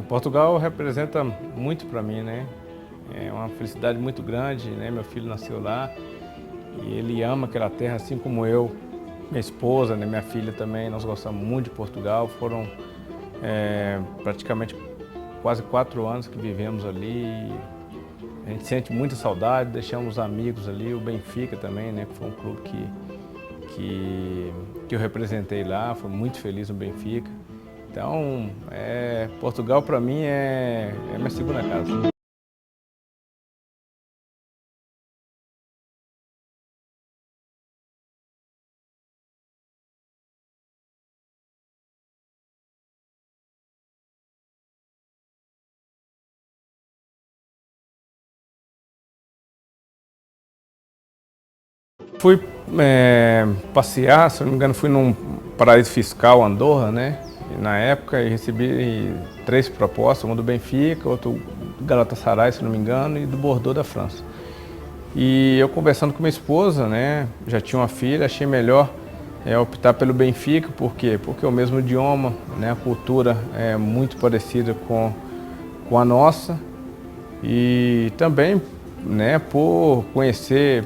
Portugal representa muito para mim, né? É uma felicidade muito grande, né? Meu filho nasceu lá e ele ama aquela terra assim como eu. Minha esposa, né? Minha filha também, nós gostamos muito de Portugal. Foram praticamente quase 4 anos que vivemos ali. A gente sente muita saudade, deixamos amigos ali, o Benfica também, né? Que foi um clube que eu representei lá, fui muito feliz no Benfica. Então, Portugal para mim é minha segunda casa. Fui passear, se não me engano, fui num paraíso fiscal, Andorra, né? E na época eu recebi 3 propostas, uma do Benfica, outra do Galatasaray, se não me engano, e do Bordeaux da França. E eu conversando com minha esposa, né? Já tinha uma filha, achei melhor optar pelo Benfica, por quê? Porque é o mesmo idioma, né? A cultura é muito parecida com a nossa e também, né, por conhecer,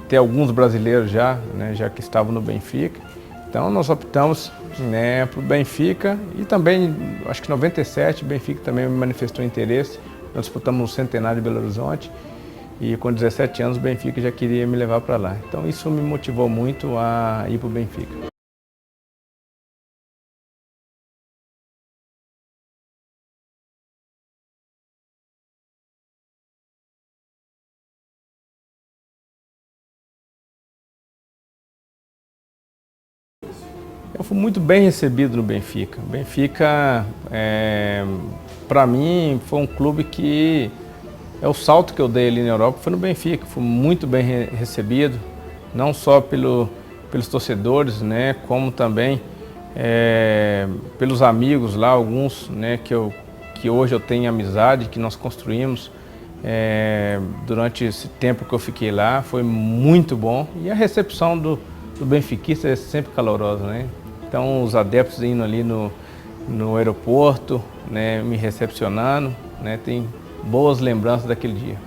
ter alguns brasileiros já, né, já que estavam no Benfica. Então nós optamos, né, para o Benfica e também, acho que em 97, o Benfica também manifestou interesse. Nós disputamos o Centenário de Belo Horizonte e com 17 anos o Benfica já queria me levar para lá. Então isso me motivou muito a ir para o Benfica. Eu fui muito bem recebido no Benfica. O Benfica, para mim, foi um clube que o salto que eu dei ali na Europa foi no Benfica. Fui muito bem recebido, não só pelos torcedores, né, como também pelos amigos lá, alguns, né, que hoje eu tenho amizade, que nós construímos durante esse tempo que eu fiquei lá. Foi muito bom e a recepção do benfiquista é sempre calorosa, né? Então os adeptos indo ali no aeroporto, né, me recepcionando, né, tem boas lembranças daquele dia.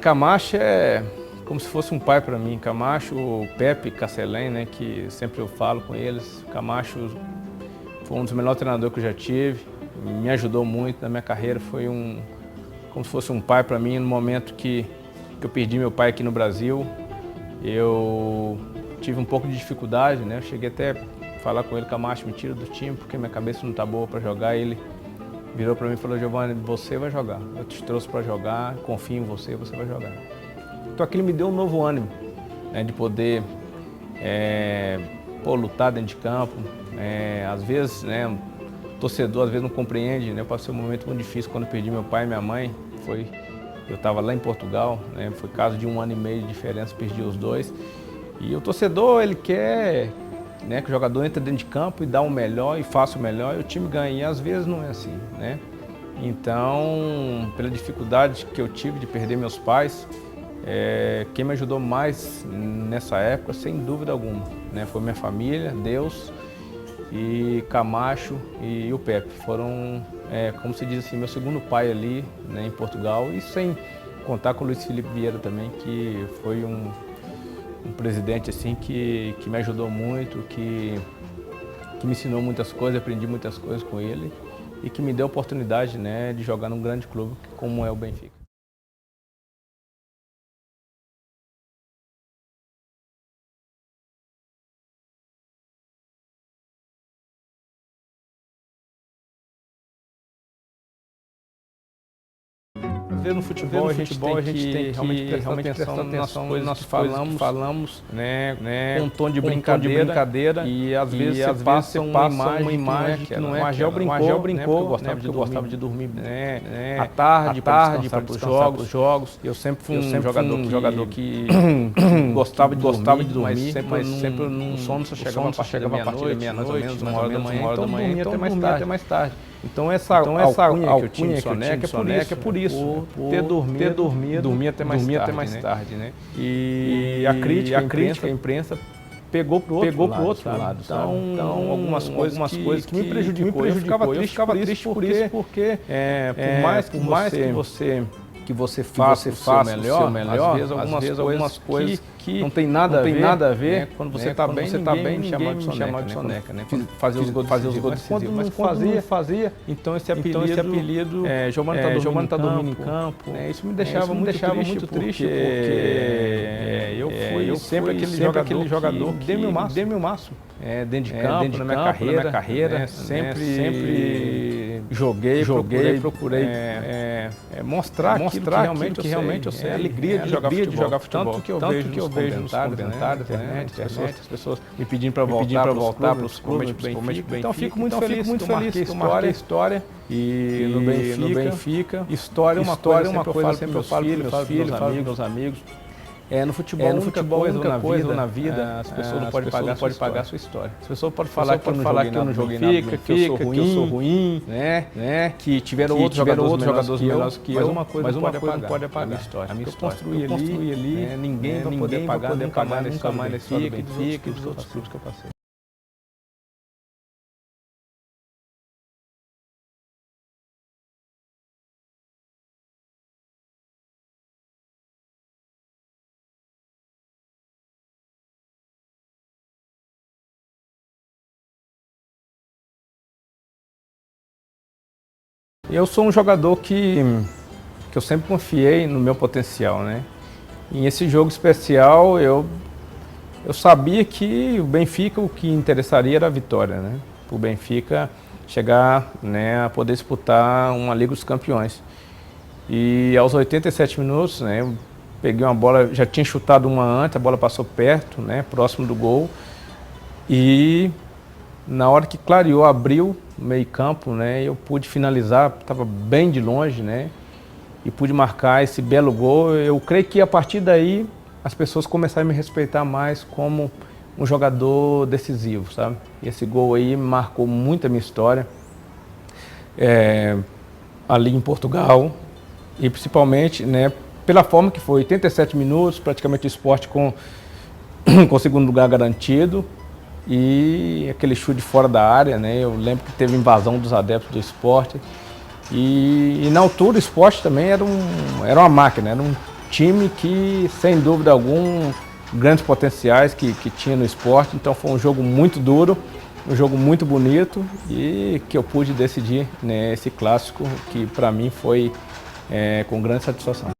Camacho é como se fosse um pai para mim. Camacho, o Pepe Castelém, né, que sempre eu falo com eles. Camacho foi um dos melhores treinadores que eu já tive, me ajudou muito na minha carreira, foi como se fosse um pai para mim no momento que eu perdi meu pai aqui no Brasil. Eu tive um pouco de dificuldade, né? Eu cheguei até a falar com ele: Camacho, me tira do time porque minha cabeça não está boa para jogar. Ele virou para mim e falou: Giovanni, você vai jogar, eu te trouxe para jogar, confio em você, você vai jogar. Então aquilo me deu um novo ânimo, né, de poder lutar dentro de campo. Às vezes, né, o torcedor às vezes não compreende, né? Eu passei um momento muito difícil quando eu perdi meu pai e minha mãe. Eu estava lá em Portugal, né? Foi caso de 1 ano e meio de diferença, perdi os dois. E o torcedor, ele quer, né, que o jogador entre dentro de campo e dá o melhor e faça o melhor e o time ganhe. E às vezes não é assim, né? Então, pela dificuldade que eu tive de perder meus pais, quem me ajudou mais nessa época, sem dúvida alguma, né, foi minha família, Deus e Camacho e o Pepe. Foram, como se diz assim, meu segundo pai ali, né, em Portugal, e sem contar com o Luiz Felipe Vieira também, que foi um presidente assim que me ajudou muito, que me ensinou muitas coisas, aprendi muitas coisas com ele e que me deu a oportunidade, né, de jogar num grande clube como é o Benfica. Ver no futebol, a gente tem que realmente prestar atenção nas coisas que nós falamos, né, com um tom de brincadeira e às vezes você passa uma imagem que não é. O Agel brincou, né, porque eu gostava de dormir, né, à tarde para descansar para os jogos. Eu sempre fui um jogador que gostava de dormir, mas sempre o sono só chegava a partir da meia-noite, mais ou menos, 1 hora da manhã, então dormia até mais tarde. Então essa alcunha que o Soneca é por isso, por ter dormido, dormir até mais tarde, né? E a crítica, a imprensa pegou pro outro lado. Então algumas coisas que me prejudicou. Eu ficava triste por isso, porque por mais que você faça o seu melhor, às vezes algumas coisas que não tem nada a ver, né? Quando você está bem, ninguém me chamava de Soneca, né? Fazer os gols decisivos. Mas quando não fazia, então esse apelido Giovani está dormindo em campo, né? Isso me deixava muito triste, porque eu sempre aquele jogador que dei meu máximo dentro de campo, na minha carreira, né? Sempre joguei, procurei mostrar aquilo que realmente eu sei, a alegria de jogar futebol. Tanto que eu vejo nos comentários, né? As pessoas me pedindo para voltar para os clubes, principalmente Benfica. Então fico muito feliz que eu marquei história e no Benfica. História é uma coisa sempre eu falo para meus amigos. No futebol, a única coisa na vida, as pessoas não podem pagar a sua história. As pessoas podem falar que eu não joguei na Benfica, que eu sou ruim, né? Que tiveram outros jogadores melhores que eu, mas uma coisa não pode apagar a minha história. Eu construí ali, ninguém vai poder pagar nunca mais na história do Benfica e dos outros clubes que eu passei. Eu sou um jogador que eu sempre confiei no meu potencial, né? E esse jogo especial eu sabia que o Benfica, o que interessaria era a vitória, né? Para o Benfica chegar, né, a poder disputar uma Liga dos Campeões. E aos 87 minutos, né, eu peguei uma bola, já tinha chutado uma antes, a bola passou perto, né, próximo do gol. E na hora que clareou, abriu o meio campo, né, eu pude finalizar, estava bem de longe, né, e pude marcar esse belo gol. Eu creio que a partir daí as pessoas começaram a me respeitar mais como um jogador decisivo, sabe? E esse gol aí marcou muito a minha história ali em Portugal, e principalmente, né, pela forma que foi, 87 minutos, praticamente o Sport com o segundo lugar garantido. E aquele chute fora da área, né? Eu lembro que teve invasão dos adeptos do Sport. E na altura o Sport também era uma máquina, era um time que, sem dúvida alguma, grandes potenciais que tinha no Sport. Então foi um jogo muito duro, um jogo muito bonito e que eu pude decidir, né, esse clássico, que para mim foi com grande satisfação.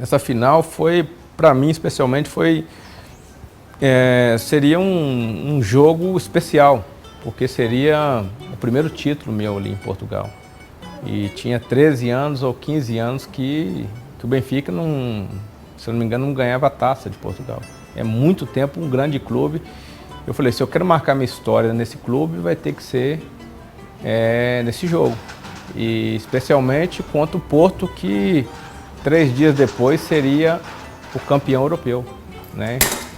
Essa final foi, para mim especialmente, seria um jogo especial, porque seria o primeiro título meu ali em Portugal. E tinha 13 anos ou 15 anos que o Benfica, se eu não me engano, não ganhava a taça de Portugal. É muito tempo, um grande clube. Eu falei, se eu quero marcar minha história nesse clube, vai ter que ser nesse jogo. E especialmente contra o Porto, que 3 dias depois seria o campeão europeu, né?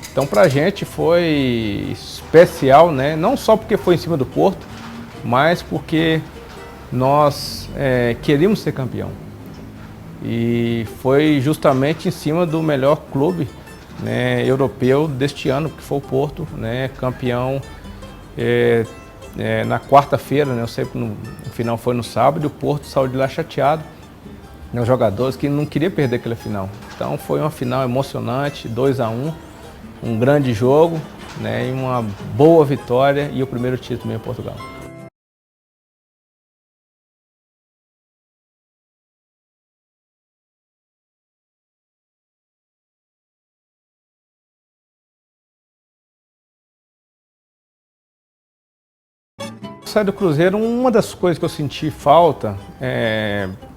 Então pra gente foi especial, né? Não só porque foi em cima do Porto, mas porque nós queríamos ser campeão. E foi justamente em cima do melhor clube, né, europeu deste ano, que foi o Porto, né? Campeão na quarta-feira, né? Eu sei que no final foi no sábado, e o Porto saiu de lá chateado. Os jogadores que não queriam perder aquela final. Então foi uma final emocionante, 2-1, um grande jogo, né, e uma boa vitória e o primeiro título em Portugal. Sair do Cruzeiro, uma das coisas que eu senti falta,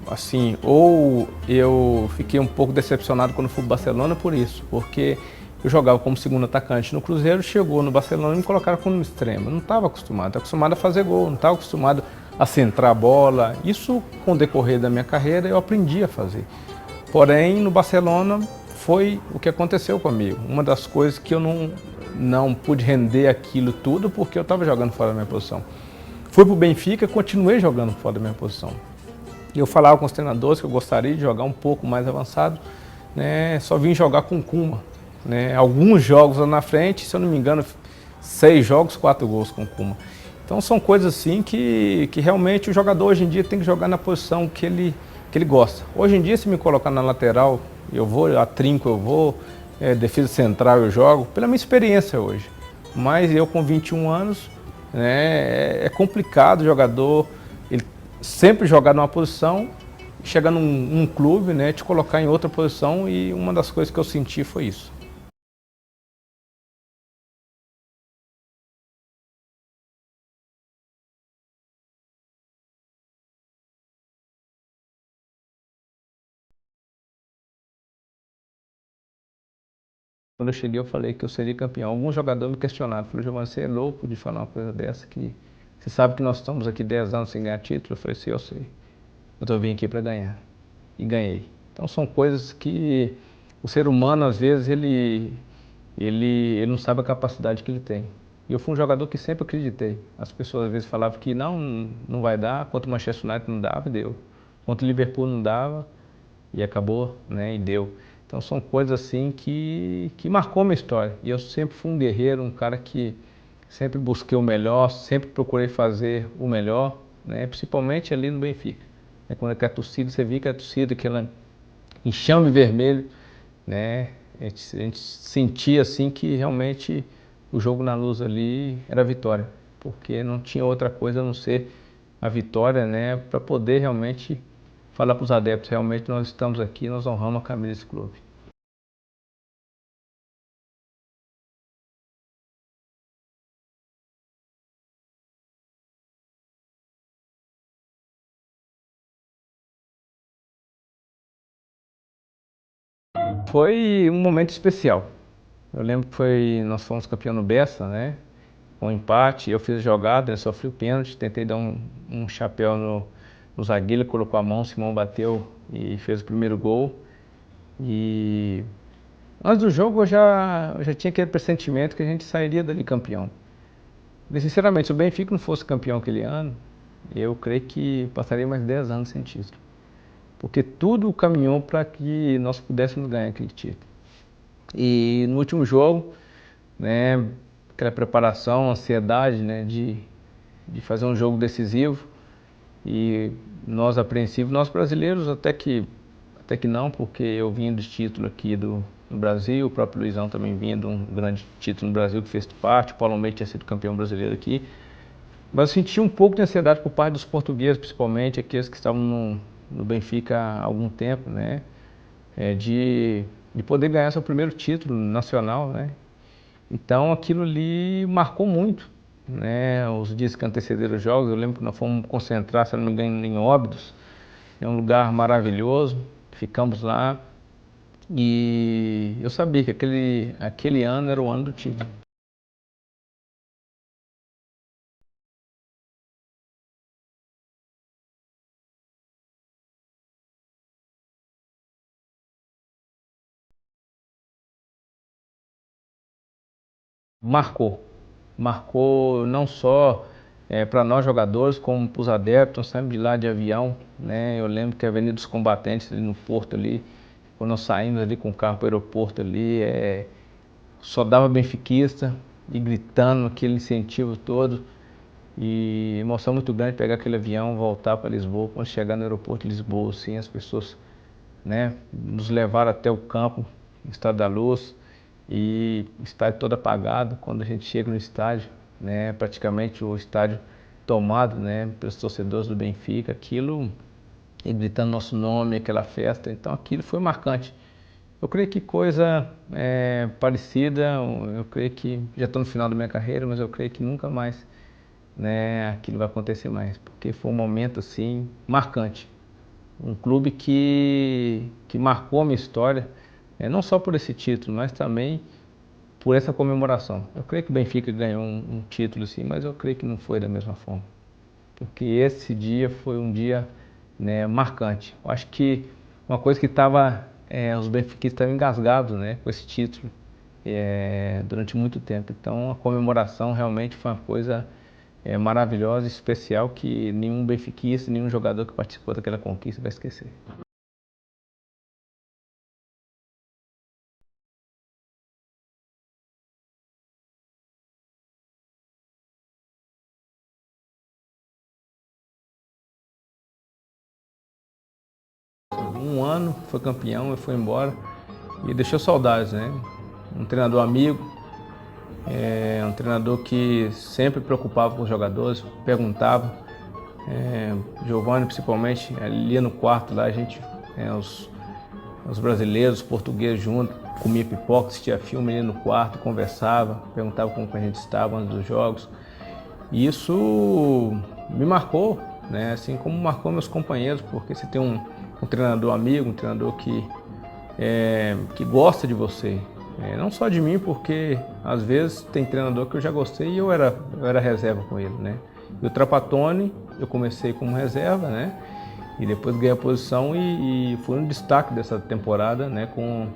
assim, ou eu fiquei um pouco decepcionado quando fui para o Barcelona por isso, porque Eu jogava como segundo atacante no Cruzeiro, chegou no Barcelona e me colocaram como extremo. Eu não estava acostumado a fazer gol, não estava acostumado a centrar a bola. Isso, com o decorrer da minha carreira, eu aprendi a fazer. Porém, no Barcelona foi o que aconteceu comigo. Uma das coisas que eu não pude render aquilo tudo porque eu estava jogando fora da minha posição. Fui para o Benfica e continuei jogando fora da minha posição. Eu falava com os treinadores que eu gostaria de jogar um pouco mais avançado, né? Só vim jogar com o Koeman, né? Alguns jogos lá na frente, se eu não me engano, 6 jogos, 4 gols com o Koeman. Então são coisas assim que realmente o jogador hoje em dia tem que jogar na posição que ele gosta. Hoje em dia, se me colocar na lateral, eu vou, a trinco eu vou, defesa central eu jogo, pela minha experiência hoje. Mas eu com 21 anos, né, é complicado o jogador ele sempre jogar numa posição, chegar num clube, né, te colocar em outra posição, e uma das coisas que eu senti foi isso. Quando eu cheguei, eu falei que eu seria campeão. Alguns jogadores me questionaram. Falaram, Giovanni, você é louco de falar uma coisa dessa? Que você sabe que nós estamos aqui 10 anos sem ganhar título? Eu falei, sim, eu sei. Eu vim aqui para ganhar. E ganhei. Então são coisas que o ser humano, às vezes, ele não sabe a capacidade que ele tem. E eu fui um jogador que sempre acreditei. As pessoas às vezes falavam que não vai dar. Contra o Manchester United não dava e deu. Contra o Liverpool não dava e acabou, né? E deu. Então são coisas assim que marcou minha história. E eu sempre fui um guerreiro, um cara que sempre busquei o melhor, sempre procurei fazer o melhor, né? Principalmente ali no Benfica. Quando é que a torcida, você vê que a torcida, aquela enxame vermelho, né? A gente sentia assim que realmente o jogo na luz ali era a vitória, porque não tinha outra coisa a não ser a vitória, né? Para poder realmente falar para os adeptos, realmente nós estamos aqui, nós honramos a camisa desse clube. Foi um momento especial. Eu lembro que nós fomos campeão no Bessa, né? Um empate, eu fiz a jogada, ele sofreu o pênalti, tentei dar um chapéu no zagueiro, ele colocou a mão, o Simão bateu e fez o primeiro gol. E antes do jogo eu já tinha aquele pressentimento que a gente sairia dali campeão. Mas, sinceramente, se o Benfica não fosse campeão aquele ano, eu creio que passaria mais 10 anos sem título. Porque tudo caminhou para que nós pudéssemos ganhar aquele título. E no último jogo, né, aquela preparação, ansiedade, né, de fazer um jogo decisivo, e nós apreensivos, nós brasileiros até que não, porque eu vim de título aqui do Brasil, o próprio Luizão também vinha de um grande título no Brasil que fez parte, o Paulo Almeida tinha sido campeão brasileiro aqui, mas eu senti um pouco de ansiedade por parte dos portugueses, principalmente aqueles que estavam no Benfica há algum tempo, né, de poder ganhar seu primeiro título nacional, né. Então aquilo ali marcou muito, né? Os dias que antecederam os jogos, eu lembro que nós fomos concentrar, se não me engano, em Óbidos, é um lugar maravilhoso, ficamos lá e eu sabia que aquele ano era o ano do time. Marcou, marcou não só para nós jogadores, como para os adeptos. Nós saímos de lá de avião, né? Eu lembro que a Avenida dos Combatentes, ali no porto ali, quando nós saímos ali com o carro para o aeroporto ali, só dava benfiquista e gritando aquele incentivo todo. E emoção muito grande pegar aquele avião, voltar para Lisboa. Quando chegar no aeroporto de Lisboa, assim, as pessoas, né, nos levaram até o campo, no Estádio da Luz, e o estádio todo apagado. Quando a gente chega no estádio, né, praticamente o estádio tomado, né, pelos torcedores do Benfica, aquilo, e gritando nosso nome, aquela festa, então aquilo foi marcante. Eu creio que coisa parecida, eu creio que já estou no final da minha carreira, mas eu creio que nunca mais, né, aquilo vai acontecer mais, porque foi um momento assim marcante. Um clube que marcou a minha história, não só por esse título, mas também por essa comemoração. Eu creio que o Benfica ganhou um título, sim, mas eu creio que não foi da mesma forma. Porque esse dia foi um dia, né, marcante. Eu acho que uma coisa que estava, os benfiquistas estavam engasgados, né, com esse título durante muito tempo. Então a comemoração realmente foi uma coisa maravilhosa, especial, que nenhum benfiquista, nenhum jogador que participou daquela conquista vai esquecer. Um ano foi campeão e foi embora e deixou saudades, né? Um treinador amigo, um treinador que sempre preocupava com os jogadores, perguntava. Giovanni, principalmente, ali ia no quarto lá, a gente, os brasileiros, os portugueses juntos, comia pipoca, assistia filme ali no quarto, conversava, perguntava como que a gente estava antes dos jogos. E isso me marcou, né? Assim como marcou meus companheiros, porque você tem um treinador amigo, um treinador que gosta de você. Não só de mim, porque às vezes tem treinador que eu já gostei e eu era reserva com ele, né? E o Trapattoni, eu comecei como reserva, né? E depois ganhei a posição e fui um destaque dessa temporada, né? Com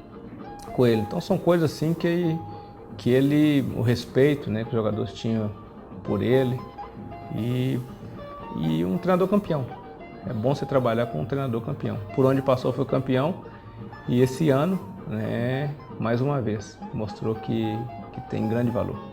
ele. Então são coisas assim que o respeito, né? Que os jogadores tinham por ele e um treinador campeão. É bom você trabalhar com um treinador campeão. Por onde passou foi campeão e esse ano, né, mais uma vez, mostrou que tem grande valor.